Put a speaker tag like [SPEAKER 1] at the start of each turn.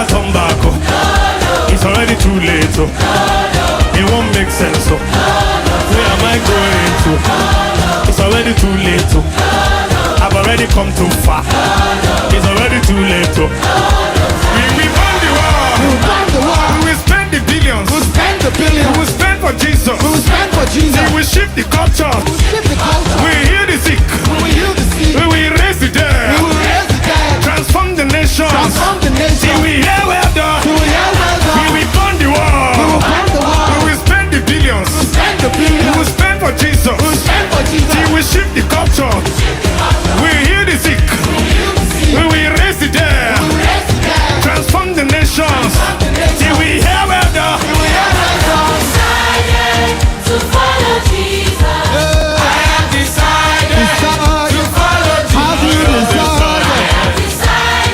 [SPEAKER 1] never turn back. Oh. It's already too late. Oh. It won't make sense. Oh. Where am I going to? It's already too late. Oh. I've already come too far. It's already too late. Oh. We won the war.
[SPEAKER 2] We will won the war.
[SPEAKER 1] We will spend the billions.
[SPEAKER 2] We will spend the billions.
[SPEAKER 1] We will spend for Jesus.
[SPEAKER 2] We will spend for Jesus.
[SPEAKER 1] We will shift the culture.
[SPEAKER 2] We will shift the culture.
[SPEAKER 1] We will heal the sick.
[SPEAKER 2] We will heal the sick.
[SPEAKER 1] We will raise the dead.
[SPEAKER 2] We will raise the dead.
[SPEAKER 1] Transform the nation.
[SPEAKER 2] Transform the nation.